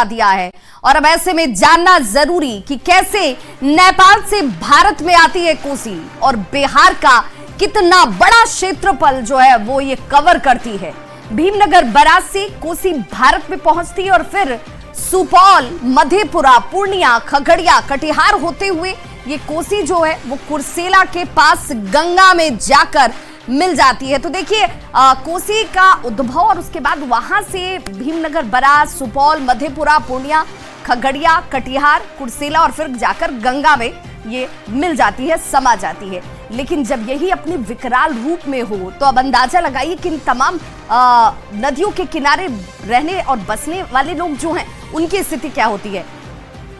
दिया है। और अब ऐसे में जानना जरूरी कि कैसे नेपाल से भारत में आती है कोसी और बिहार का कितना बड़ा क्षेत्रफल जो है वो ये कवर करती है। भीमनगर बराज से कोसी भारत में पहुंचती है और फिर सुपौल, मधेपुरा, पूर्णिया, खगड़िया, कटिहार होते हुए ये कोसी जो है वो कुर्सेला के पास गंगा में जाकर मिल जाती है। तो देखिए कोसी का उद्भव और उसके बाद वहां से भीमनगर बराज, सुपौल, मधेपुरा, पूर्णिया, खगड़िया, कटिहार, कुर्सेला और फिर जाकर गंगा में ये मिल जाती है, समा जाती है। लेकिन जब यही अपने विकराल रूप में हो तो अब अंदाजा लगाइए कि इन तमाम नदियों के किनारे रहने और बसने वाले लोग जो हैं उनकी स्थिति क्या होती है।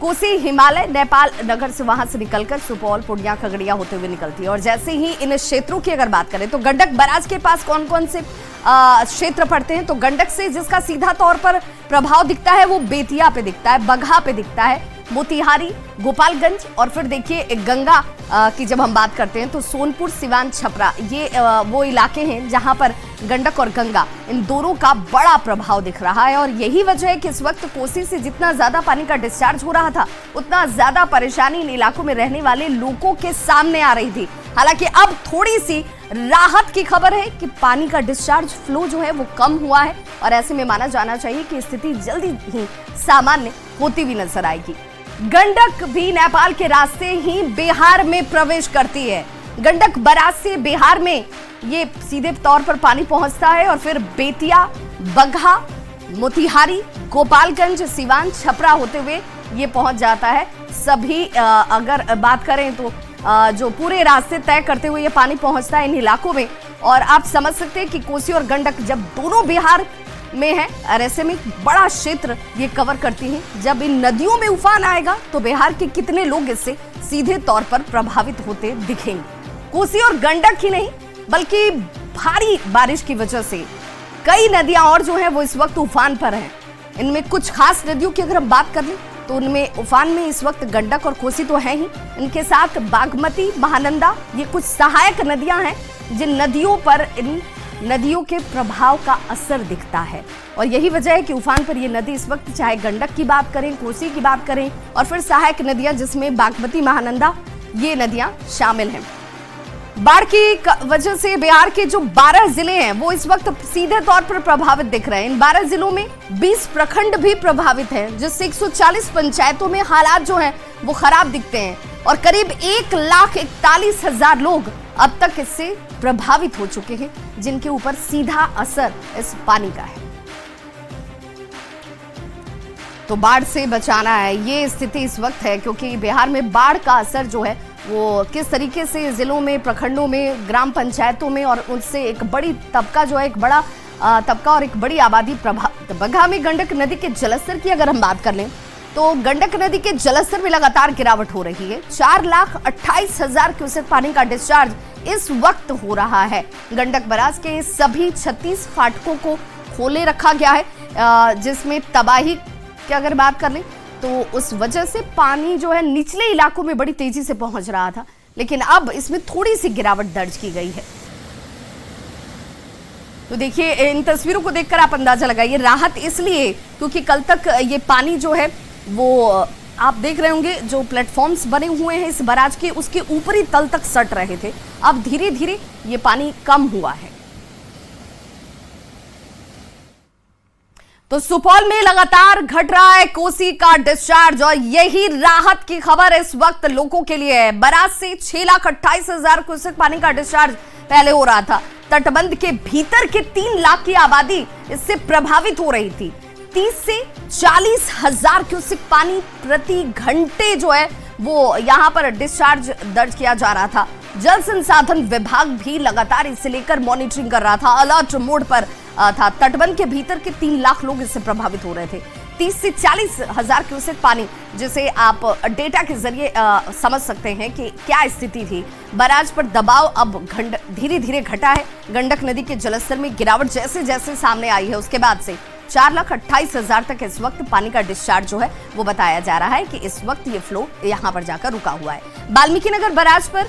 कोसी हिमालय नेपाल नगर से वहां से निकलकर सुपौल, पूर्णिया, खगड़िया होते हुए निकलती है। और जैसे ही इन क्षेत्रों की अगर बात करें तो गंडक बराज के पास कौन कौन से क्षेत्र पड़ते हैं, तो गंडक से जिसका सीधा तौर पर प्रभाव दिखता है वो बेतिया पे दिखता है, बगहा पे दिखता है, मोतिहारी, गोपालगंज और फिर देखिए गंगा की जब हम बात करते हैं तो सोनपुर, सिवान, छपरा, ये वो इलाके हैं जहां पर गंडक और गंगा इन दोनों का बड़ा प्रभाव दिख रहा है। और यही वजह है कि इस वक्त कोसी से जितना ज्यादा पानी का डिस्चार्ज हो रहा था उतना ज्यादा परेशानी इन इलाकों में रहने वाले लोगों के सामने आ रही थी। हालांकि अब थोड़ी सी राहत की खबर है कि पानी का डिस्चार्ज फ्लो जो है वो कम हुआ है और ऐसे में माना जाना चाहिए कि स्थिति जल्दी ही सामान्य होती हुई नजर आएगी। गंडक भी नेपाल के रास्ते ही बिहार में प्रवेश करती है। गंडक बराज से बिहार में ये सीधे तौर पर पानी पहुंचता है और फिर बेतिया, बगहा, मोतिहारी, गोपालगंज, सिवान, छपरा होते हुए ये पहुंच जाता है। सभी अगर बात करें तो जो पूरे रास्ते तय करते हुए ये पानी पहुंचता है इन इलाकों में। और आप समझ सकते हैं कि कोसी और गंडक जब दोनों बिहार में है और ऐसे में बड़ा क्षेत्र ये कवर करती हैं। जब इन नदियों में उफान आएगा तो बिहार के कितने लोग इससे सीधे तौर पर प्रभावित होते दिखेंगे। कोसी और गंडक ही नहीं बल्कि भारी बारिश की वजह से कई नदियां और जो है वो इस वक्त उफान पर हैं। इनमें कुछ खास नदियों की अगर हम बात कर लें तो उनमें उफान में इस वक्त गंडक और कोसी तो है ही, इनके साथ बागमती, महानंदा, ये कुछ सहायक नदियां हैं जिन नदियों पर इन नदियों के प्रभाव का असर दिखता है। और यही वजह है कि उफान पर ये नदी इस वक्त, चाहे गंडक की बात करें, कोसी की बात करें और फिर सहायक नदियां जिसमें बागमती, महानंदा, ये नदियां शामिल हैं। बाढ़ की वजह से बिहार के जो 12 जिले हैं वो इस वक्त सीधे तौर पर प्रभावित दिख रहे हैं। इन 12 जिलों में 20 प्रखंड भी प्रभावित हैं, जिससे 140 पंचायतों में हालात जो हैं वो खराब दिखते हैं और करीब 1,41,000 लोग अब तक इससे प्रभावित हो चुके हैं, जिनके ऊपर सीधा असर इस पानी का है। तो बाढ़ से बचाना है, ये स्थिति इस वक्त है, क्योंकि बिहार में बाढ़ का असर जो है वो किस तरीके से जिलों में, प्रखंडों में, ग्राम पंचायतों में और उनसे एक बड़ी तबका जो है, एक बड़ा तबका और एक बड़ी आबादी प्रभावित। बगहा में गंडक नदी के जलस्तर की अगर हम बात कर लें तो गंडक नदी के जलस्तर में लगातार गिरावट हो रही है। 4,28,000 क्यूसेक पानी का डिस्चार्ज इस वक्त हो रहा है। गंडक बराज के सभी 36 फाटकों को खोले रखा गया है, जिसमें तबाही की अगर बात कर लें तो उस वजह से पानी जो है निचले इलाकों में बड़ी तेजी से पहुंच रहा था, लेकिन अब इसमें थोड़ी सी गिरावट दर्ज की गई है। तो देखिए इन तस्वीरों को देखकर आप अंदाजा लगाइए, राहत इसलिए क्योंकि कल तक ये पानी जो है वो आप देख रहे होंगे जो प्लेटफॉर्म्स बने हुए हैं इस बराज के, उसके ऊपरी तल तक सट रहे थे। अब धीरे धीरे ये पानी कम हुआ है। तो सुपौल में लगातार घट रहा है कोसी का डिस्चार्ज और यही राहत की खबर इस वक्त लोगों के लिए है। बराज से 6,28,000 क्यूसेक पानी का डिस्चार्ज पहले हो रहा था। तटबंध के भीतर के 3 लाख की आबादी इससे प्रभावित हो रही थी। 30 से 40,000 क्यूसेक पानी प्रति घंटे जो है वो यहां पर डिस्चार्ज दर्ज किया जा रहा था। जल संसाधन विभाग भी लगातार इसे लेकर मॉनिटरिंग कर रहा था, अलर्ट मोड पर था। तटबंध के भीतर के 3 लाख लोग इससे प्रभावित हो रहे थे। 30 से 40,000 क्यूसेक पानी, जिसे आप डेटा के जरिए समझ सकते हैं कि क्या स्थिति थी। बराज पर दबाव अब धीरे धीरे घटा है। गंडक नदी के जलस्तर में गिरावट जैसे जैसे सामने आई है उसके बाद से 4,28,000 तक इस वक्त पानी का डिस्चार्ज जो है वो बताया जा रहा है कि इस वक्त ये फ्लो यहां पर जाकर रुका हुआ है। वाल्मीकि नगर बराज पर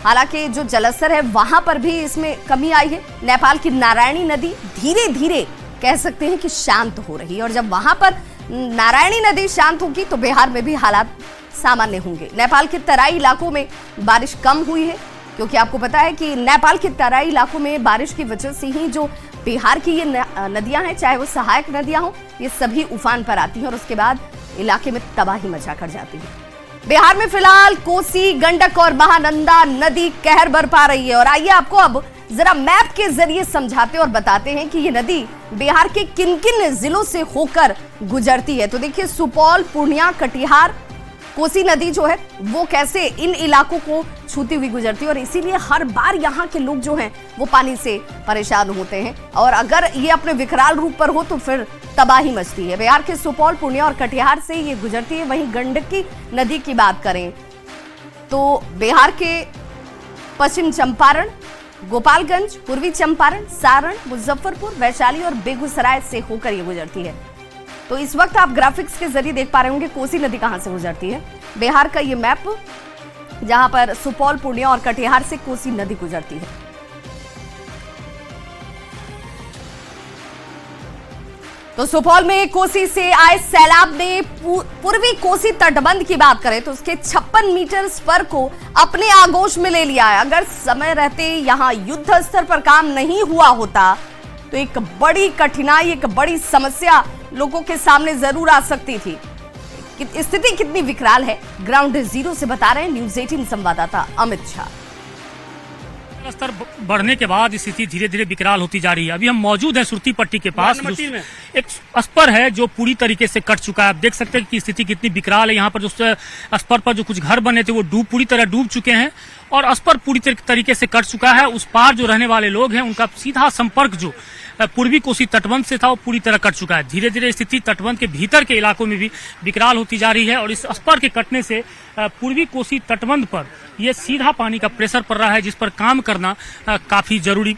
हालांकि जो जलस्तर है वहां पर भी इसमें कमी आई है। नेपाल की नारायणी नदी धीरे धीरे कह सकते हैं कि शांत हो रही है और जब वहां पर नारायणी नदी शांत होगी तो बिहार में भी हालात सामान्य होंगे। नेपाल के तराई इलाकों में बारिश कम हुई है, क्योंकि आपको पता है कि नेपाल के तराई इलाकों में बारिश की वजह से ही जो बिहार की ये नदियां हैं, चाहे वो सहायक नदियां हो, ये सभी उफान पर आती हैं और उसके बाद इलाके में तबाही मचा कर जाती है। बिहार में फिलहाल कोसी, गंडक और महानंदा नदी कहर बरपा रही है। और आइए आपको अब जरा मैप के जरिए समझाते और बताते हैं कि ये नदी बिहार के किन किन जिलों से होकर गुजरती है। तो देखिए, सुपौल, पूर्णिया, कटिहार, कोसी नदी जो है वो कैसे इन इलाकों को छूती हुई गुजरती है और इसीलिए हर बार यहाँ के लोग जो हैं वो पानी से परेशान होते हैं और अगर ये अपने विकराल रूप पर हो तो फिर तबाही मचती है। बिहार के सुपौल, पूर्णिया और कटिहार से ये गुजरती है। वहीं गंडकी नदी की बात करें तो बिहार के पश्चिम चंपारण, गोपालगंज, पूर्वी चंपारण, सारण, मुजफ्फरपुर, वैशाली और बेगूसराय से होकर ये गुजरती है। तो इस वक्त आप ग्राफिक्स के जरिए देख पा रहे होंगे कोसी नदी कहां से गुजरती है। बिहार का ये मैप जहां पर सुपौल, पूर्णिया और कटिहार से कोसी नदी गुजरती है। तो सुपौल में कोसी से आए सैलाब ने पूर्वी कोसी तटबंध की बात करें तो उसके 56 मीटर स्पर को अपने आगोश में ले लिया है। अगर समय रहते यहां युद्ध स्तर पर काम नहीं हुआ होता तो एक बड़ी कठिनाई, एक बड़ी समस्या लोगों के सामने जरूर आ सकती थी। स्थिति कितनी विकराल है, ग्राउंड जीरो से बता रहे हैं न्यूज़ 18 संवाददाता अमित झा। स्तर बढ़ने के बाद स्थिति धीरे धीरे विकराल होती जा रही है। अभी हम मौजूद हैं सुरती पट्टी के पास, एक स्पर है जो पूरी तरीके से कट चुका है। आप देख सकते हैं कि स्थिति कितनी विकराल है। यहाँ पर जो स्पर पर जो कुछ घर बने थे वो पूरी तरह डूब चुके हैं और स्पर पूरी तरीके से कट चुका है। उस पार जो रहने वाले लोग हैं उनका सीधा संपर्क जो पूर्वी कोसी तटबंध से था वो पूरी तरह कट चुका है। धीरे धीरे स्थिति तटबंध के भीतर के इलाकों में भी विकराल होती जा रही है और इस स्पर के कटने से पूर्वी कोसी तटबंध पर ये सीधा पानी का प्रेशर पड़ रहा है, जिस पर काम करना काफी जरूरी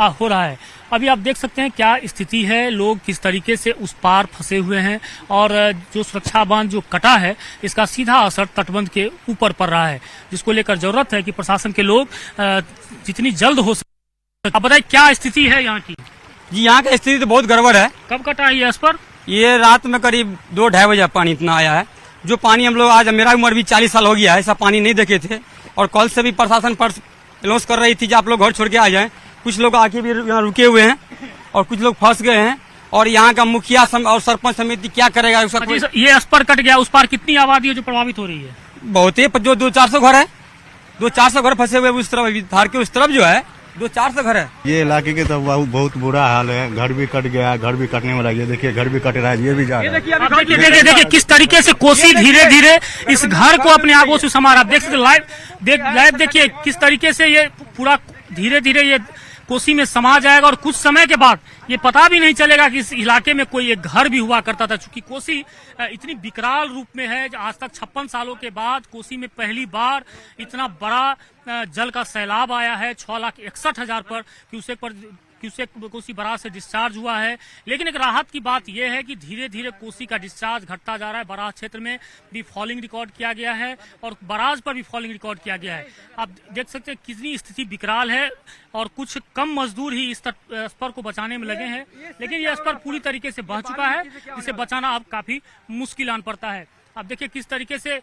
हो रहा है। अभी आप देख सकते हैं क्या स्थिति है, लोग किस तरीके से उस पार फंसे हुए हैं और जो सुरक्षा बांध जो कटा है इसका सीधा असर तटबंध के ऊपर पड़ रहा है, जिसको लेकर जरूरत है कि प्रशासन के लोग जितनी जल्द हो सके। आप बताइए क्या स्थिति है यहाँ की? जी, यहाँ की स्थिति तो बहुत गड़बड़ है। कब कटा है ये स्पर? ये रात में करीब 2-2:30 बजे पानी इतना आया है। जो पानी हम लोग, आज मेरा उम्र भी 40 साल हो गया है, ऐसा पानी नहीं देखे थे और कल से भी प्रशासन पर अनाउंस कर रही थी कि आप लोग घर छोड़ के आ जाएं। कुछ लोग आके भी यहाँ रुके हुए हैं और कुछ लोग फंस गए हैं और यहाँ का मुखिया और सरपंच समिति क्या करेगा? ये स्पर कट गया, उस पार कितनी आबादी है जो प्रभावित हो रही है? बहुत ही, जो 200-400 घर है, 200-400 घर फंसे हुए उस तरफ, धार के उस तरफ जो है 200-400 घर है। ये इलाके के तो बहुत बुरा हाल है। घर भी कट गया, घर भी कटने वाला, ये देखिए घर भी कट रहा है, ये भी जा रहा है। देखिए किस तरीके से कोसी धीरे धीरे इस घर को अपने आगों से समा रहा है। देख सकते लाइव देखिए किस तरीके से ये पूरा धीरे धीरे ये कोसी में समा जाएगा और कुछ समय के बाद ये पता भी नहीं चलेगा कि इस इलाके में कोई एक घर भी हुआ करता था। चूंकि कोसी इतनी विकराल रूप में है, आज तक 56 सालों के बाद कोसी में पहली बार इतना बड़ा जल का सैलाब आया है। 6,61,000 पर क्यूसेक कोसी बराज से डिस्चार्ज हुआ है। लेकिन एक राहत की बात यह है कि धीरे धीरे कोसी का डिस्चार्ज घटता जा रहा है। बराज क्षेत्र में भी फॉलिंग रिकॉर्ड किया गया है और बराज पर भी फॉलिंग रिकॉर्ड किया गया है। आप देख सकते हैं कितनी स्थिति विकराल है और कुछ कम मजदूर ही इस स्पर को बचाने में लगे हैं, लेकिन यह स्पर पूरी तरीके से बह चुका है, जिसे बचाना अब काफी मुश्किल आन पड़ता है। अब देखिए किस तरीके से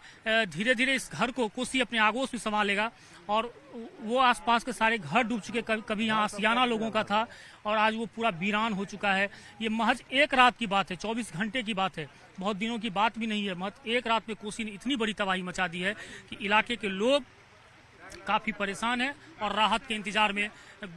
धीरे धीरे इस घर को कोसी अपने आगोश में समा लेगा और वो आसपास के सारे घर डूब चुके। कभी यहाँ आसियाना लोगों का था और आज वो पूरा वीरान हो चुका है। ये महज एक रात की बात है, 24 घंटे की बात है, बहुत दिनों की बात भी नहीं है। महज एक रात में कोसी ने इतनी बड़ी तबाही मचा दी है कि इलाके के लोग काफी परेशान हैं और राहत के इंतजार में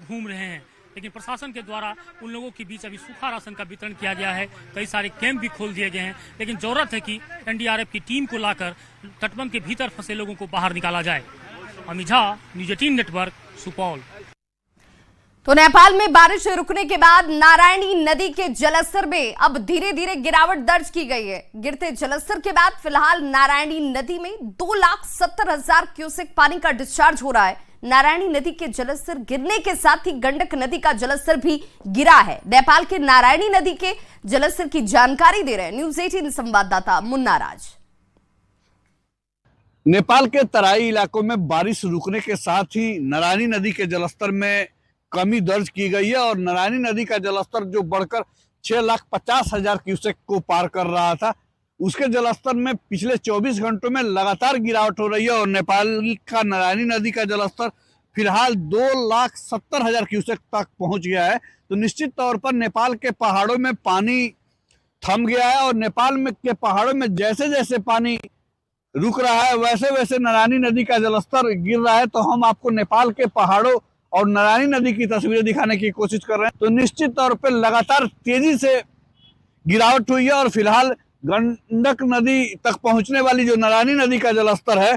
घूम रहे हैं। लेकिन प्रशासन के द्वारा उन लोगों के बीच अभी सूखा राशन का वितरण किया गया है, कई सारे कैंप भी खोल दिए गए हैं। लेकिन जरूरत है कि एनडीआरएफ की टीम को लाकर तटबंध के भीतर फंसे लोगों को बाहर निकाला जाए। Amit Jha, news 18 network, Supaul. तो नेपाल में बारिश रुकने के बाद नारायणी नदी के जलस्तर में अब धीरे धीरे गिरावट दर्ज की गई है। गिरते जलस्तर के बाद फिलहाल नारायणी नदी में 2,70,000 क्यूसेक पानी का डिस्चार्ज हो रहा है। नारायणी नदी के जलस्तर गिरने के साथ ही गंडक नदी का जलस्तर भी गिरा है। नेपाल के नारायणी नदी के जलस्तर की जानकारी दे रहे हैं न्यूज़ 18 संवाददाता मुन्ना राज। नेपाल के तराई इलाकों में बारिश रुकने के साथ ही नारायणी नदी के जलस्तर में कमी दर्ज की गई है और नारायणी नदी का जलस्तर जो बढ़कर 6,50,000 क्यूसेक को पार कर रहा था। उसके जलस्तर में पिछले 24 घंटों में लगातार गिरावट हो रही है और नेपाल का नारायणी नदी का जलस्तर फिलहाल 2,70,000 क्यूसेक तक पहुंच गया है। तो निश्चित तौर पर नेपाल के पहाड़ों में पानी थम गया है और नेपाल में के पहाड़ों में जैसे जैसे पानी रुक रहा है वैसे वैसे नारायणी नदी का जलस्तर गिर रहा है। तो हम आपको नेपाल के पहाड़ों और नारायणी नदी की तस्वीरें दिखाने की कोशिश कर रहे हैं। तो निश्चित तौर पर लगातार तेजी से गिरावट हुई है और फिलहाल गंडक नदी तक पहुंचने वाली जो नारायणी नदी का जलस्तर है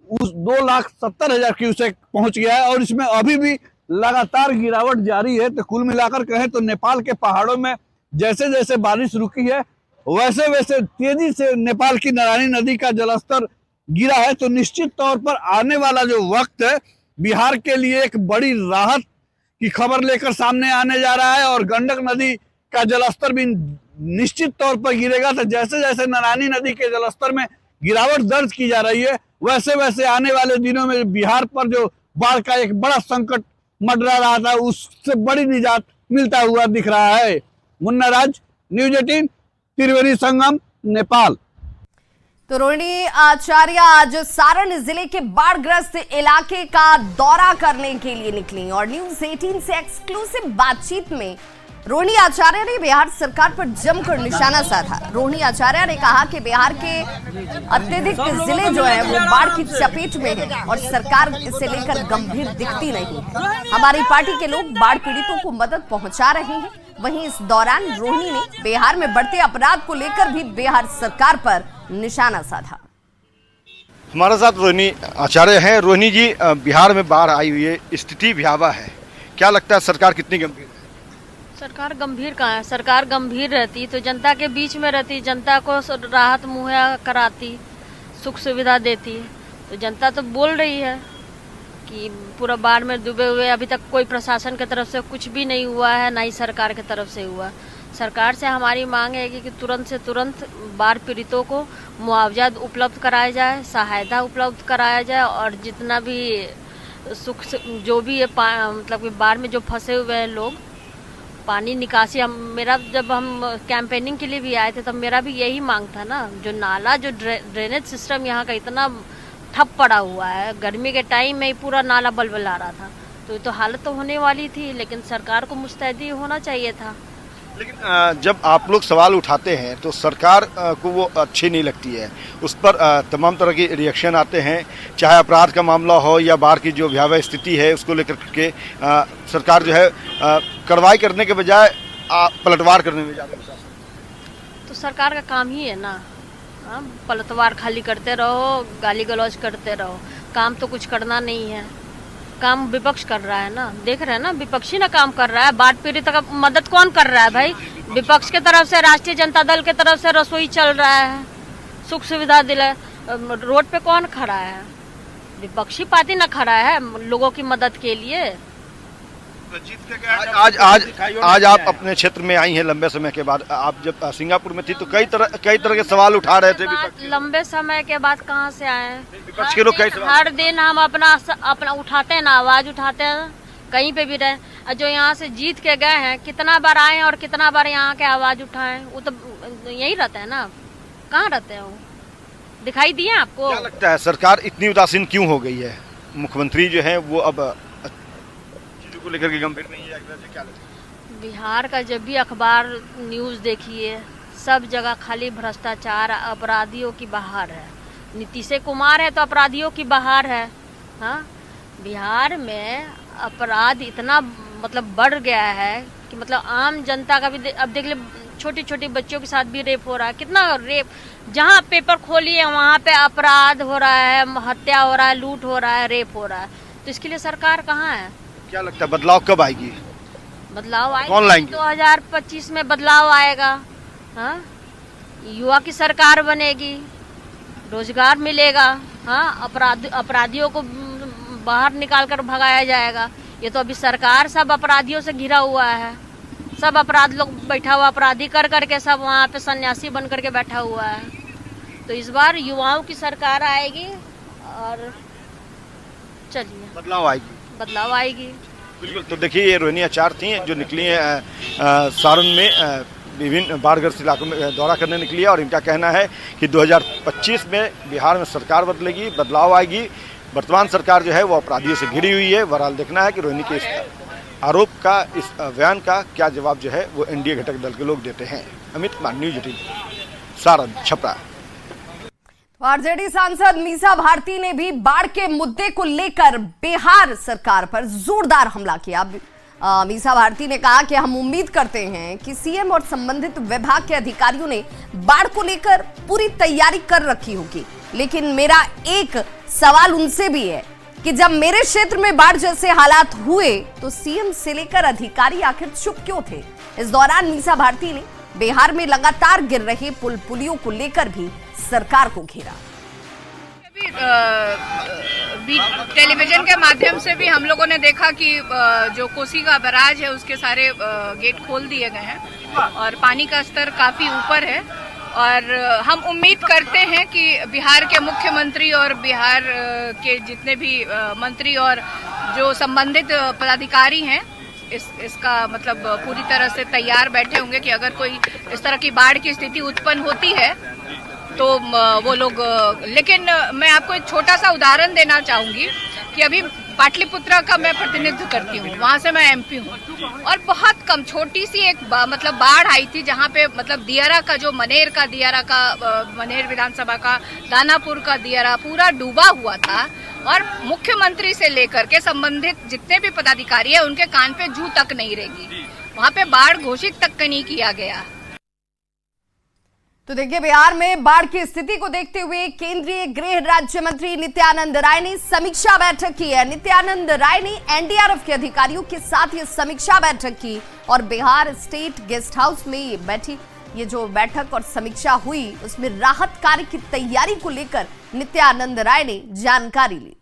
उस 2,70,000 क्यूसेक पहुंच गया है और इसमें अभी भी लगातार गिरावट जारी है। तो कुल मिलाकर कहें तो नेपाल के पहाड़ों में जैसे जैसे बारिश रुकी है वैसे वैसे तेजी से नेपाल की नारायणी नदी का जलस्तर गिरा है। तो निश्चित तौर पर आने वाला जो वक्त है बिहार के लिए एक बड़ी राहत की खबर लेकर सामने आने जा रहा है और गंडक नदी का जलस्तर भी निश्चित तौर पर गिरेगा। तो जैसे जैसे नारायणी नदी के जलस्तर में गिरावट दर्ज की जा रही है वैसे वैसे आने वाले दिनों में बिहार पर जो बाढ़ का एक बड़ा संकट मंडरा रहा था उससे बड़ी निजात मिलता हुआ दिख रहा है। मुन्ना राज, न्यूज 18, त्रिवेणी संगम, नेपाल। तो रोहिणी आचार्य आज सारण जिले के बाढ़ग्रस्त इलाके का दौरा करने के लिए निकली और न्यूज 18 से एक्सक्लूसिव बातचीत में रोहिणी आचार्य ने बिहार सरकार पर जमकर निशाना साधा। रोहिणी आचार्य ने कहा कि बिहार के अत्यधिक जिले जो है वो बाढ़ की चपेट में है और सरकार इसे लेकर गंभीर दिखती नहीं है। हमारी पार्टी के लोग बाढ़ पीड़ितों को मदद पहुंचा रहे हैं। वहीं इस दौरान रोहिणी ने बिहार में बढ़ते अपराध को लेकर भी बिहार सरकार पर निशाना साधा। हमारे साथ रोहिणी आचार्य हैं। रोहिणी जी, बिहार में बाढ़ आई हुई है, स्थिति भयावह है, क्या लगता है सरकार कितनी गंभीर है? सरकार गंभीर कहाँ है? सरकार गंभीर रहती तो जनता के बीच में रहती, जनता को राहत मुहैया कराती, सुख सुविधा देती। तो जनता तो बोल रही है कि पूरा बाढ़ में डूबे हुए, अभी तक कोई प्रशासन की तरफ से कुछ भी नहीं हुआ है, ना ही सरकार की तरफ से हुआ। सरकार से हमारी मांग है कि तुरंत से तुरंत बाढ़ पीड़ितों को मुआवजा उपलब्ध कराया जाए, सहायता उपलब्ध कराया जाए और जितना भी सुख जो भी है मतलब कि बाढ़ में जो फंसे हुए हैं लोग, पानी निकासी जब हम कैंपेनिंग के लिए भी आए थे तब मेरा भी यही मांग था ना। जो नाला जो ड्रेनेज सिस्टम यहाँ का इतना ठप पड़ा हुआ है, गर्मी के टाइम में ही पूरा नाला बलबला रहा था, तो हालत तो होने वाली थी, लेकिन सरकार को मुस्तैदी होना चाहिए था। लेकिन जब आप लोग सवाल उठाते हैं तो सरकार को वो अच्छी नहीं लगती है, उस पर तमाम तरह के रिएक्शन आते हैं, चाहे अपराध का मामला हो या बाढ़ की जो भयावह स्थिति है उसको लेकर के सरकार जो है कार्रवाई करने के बजाय पलटवार करने में ज़्यादा विश्वास है। तो सरकार का काम ही है ना, पलटवार खाली करते रहो, गाली गलौज करते रहो, काम तो कुछ करना नहीं है। काम विपक्ष कर रहा है ना, देख रहे हैं ना, विपक्षी ना काम कर रहा है। बाढ़ पीड़ित का मदद कौन कर रहा है भाई? विपक्ष के तरफ से, राष्ट्रीय जनता दल के तरफ से रसोई चल रहा है, सुख सुविधा दिला। रोड पे कौन खड़ा है? विपक्षी पार्टी ना खड़ा है लोगों की मदद के लिए। आज आप अपने क्षेत्र में आई हैं लंबे समय के बाद। आप जब सिंगापुर में थी तो कई तरह के सवाल उठा रहे थे। लंबे समय के बाद कहाँ से आए हैं? विपक्ष के लोग हर दिन हम अपना उठाते हैं ना, आवाज उठाते हैं, कहीं पे भी रहे। जो यहाँ से जीत के गए हैं कितना बार आए और कितना बार यहाँ के आवाज उठाए, वो तो यही रहते हैं ना, कहाँ रहते हैं वो? दिखाई दिए आपको? क्या लगता है सरकार इतनी उदासीन क्यों हो गई है? मुख्यमंत्री जो है वो अब को लेकर के गंभीर नहीं है, क्या लगता है? बिहार का जब भी अखबार न्यूज़ देखिए, सब जगह खाली भ्रष्टाचार, अपराधियों की बहार है। नीतीश कुमार है तो अपराधियों की बहार है। हाँ, बिहार में अपराध इतना मतलब बढ़ गया है कि मतलब आम जनता का भी अब देख ले, छोटी छोटी बच्चों के साथ भी रेप हो रहा है। कितना रेप, जहाँ पेपर खोलिए वहाँ पे अपराध हो रहा है, हत्या हो रहा है, लूट हो रहा है, रेप हो रहा है। तो इसके लिए सरकार कहाँ है? क्या लगता है बदलाव कब आएगी? बदलाव आएगा, कौन लाएंगे? 2025 में बदलाव आएगा। हाँ, युवा की सरकार बनेगी, रोजगार मिलेगा। हाँ, अपराधियों को बाहर निकाल कर भगाया जाएगा। ये तो अभी सरकार सब अपराधियों से घिरा हुआ है, सब अपराध लोग बैठा हुआ, अपराधी कर करके सब वहाँ पे सन्यासी बन करके बैठा हुआ है। तो इस बार युवाओं की सरकार आएगी और चलिए बदलाव आएगी। बिल्कुल। तो देखिए, ये रोहिणी आचार्य थी जो निकली हैं सारण में विभिन्न बाढ़ग्रस्त इलाकों में दौरा करने निकली है और इनका कहना है कि 2025 में बिहार में सरकार बदलेगी, बदलाव आएगी। वर्तमान सरकार जो है वो अपराधियों से घिरी हुई है। बहरहाल देखना है कि रोहिणी के इस आरोप का, इस बयान का क्या जवाब जो है वो एनडीए घटक दल के लोग देते हैं। अमित कुमार, न्यूज 18, सारण, छपरा। आरजेडी सांसद मीसा भारती ने भी बाढ़ के मुद्दे को लेकर बिहार सरकार पर जोरदार हमला किया। मीसा भारती ने कहा कि हम उम्मीद करते हैं कि सीएम और संबंधित विभाग के अधिकारियों ने बाढ़ को लेकर पूरी तैयारी कर रखी होगी, लेकिन मेरा एक सवाल उनसे भी है कि जब मेरे क्षेत्र में बाढ़ जैसे हालात हुए तो सीएम से लेकर अधिकारी आखिर चुप क्यों थे। इस दौरान मीसा भारती ने बिहार में लगातार गिर रहे पुल पुलियों को लेकर भी सरकार को घेरा। टेलीविजन के माध्यम से भी हम लोगों ने देखा कि जो कोसी का बैराज है उसके सारे गेट खोल दिए गए हैं और पानी का स्तर काफी ऊपर है और हम उम्मीद करते हैं कि बिहार के मुख्यमंत्री और बिहार के जितने भी मंत्री और जो संबंधित पदाधिकारी हैं इसका मतलब पूरी तरह से तैयार बैठे होंगे कि अगर कोई इस तरह की बाढ़ की स्थिति उत्पन्न होती है तो वो लोग। लेकिन मैं आपको एक छोटा सा उदाहरण देना चाहूंगी कि अभी पाटलिपुत्रा का मैं प्रतिनिधित्व करती हूँ, वहां से मैं एमपी हूँ और बहुत कम छोटी सी एक मतलब बाढ़ आई थी जहाँ पे मतलब दियारा का जो मनेर विधानसभा का दानापुर का दियारा पूरा डूबा हुआ था और मुख्यमंत्री से लेकर के संबंधित जितने भी पदाधिकारी है उनके कान पे जू तक नहीं रहेगी, वहाँ पे बाढ़ घोषित तक नहीं किया गया। तो देखिए, बिहार में बाढ़ की स्थिति को देखते हुए केंद्रीय गृह राज्य मंत्री नित्यानंद राय ने समीक्षा बैठक की है। नित्यानंद राय ने एनडीआरएफ के अधिकारियों के साथ ये समीक्षा बैठक की और बिहार स्टेट गेस्ट हाउस में ये जो बैठक और समीक्षा हुई उसमें राहत कार्य की तैयारी को लेकर नित्यानंद राय ने जानकारी ली।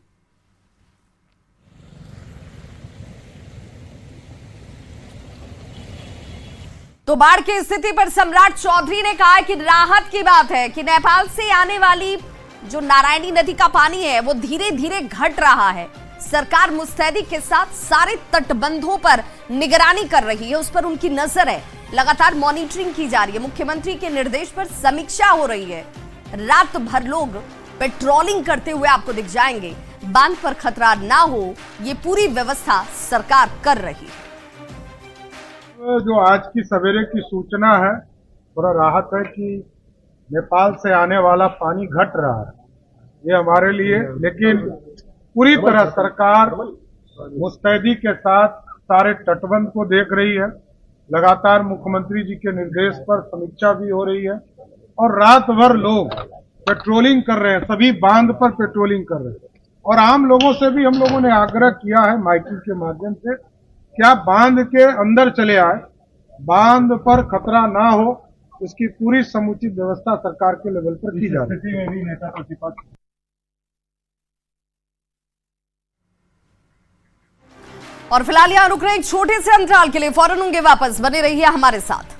तो बाढ़ की स्थिति पर सम्राट चौधरी ने कहा कि राहत की बात है कि नेपाल से आने वाली जो नारायणी नदी का पानी है वो धीरे धीरे घट रहा है। सरकार मुस्तैदी के साथ सारे तटबंधों पर निगरानी कर रही है, उस पर उनकी नजर है, लगातार मॉनिटरिंग की जा रही है। मुख्यमंत्री के निर्देश पर समीक्षा हो रही है। रात भर लोग पेट्रोलिंग करते हुए आपको दिख जाएंगे। बांध पर खतरा ना हो ये पूरी व्यवस्था सरकार कर रही है। जो आज की सवेरे की सूचना है, थोड़ा राहत है कि नेपाल से आने वाला पानी घट रहा है, ये हमारे लिए। लेकिन पूरी तरह सरकार मुस्तैदी के साथ सारे तटबंध को देख रही है। लगातार मुख्यमंत्री जी के निर्देश पर समीक्षा भी हो रही है और रात भर लोग पेट्रोलिंग कर रहे हैं, सभी बांध पर पेट्रोलिंग कर रहे हैं। और आम लोगों से भी हम लोगों ने आग्रह किया है माइकिंग के माध्यम से, क्या बांध के अंदर चले आए, बांध पर खतरा ना हो, इसकी पूरी समुचित व्यवस्था सरकार के लेवल पर की जा रही है। और फिलहाल यहां रुक रहे एक छोटे से अंतराल के लिए, फौरन होंगे वापस, बने रहिए हमारे साथ।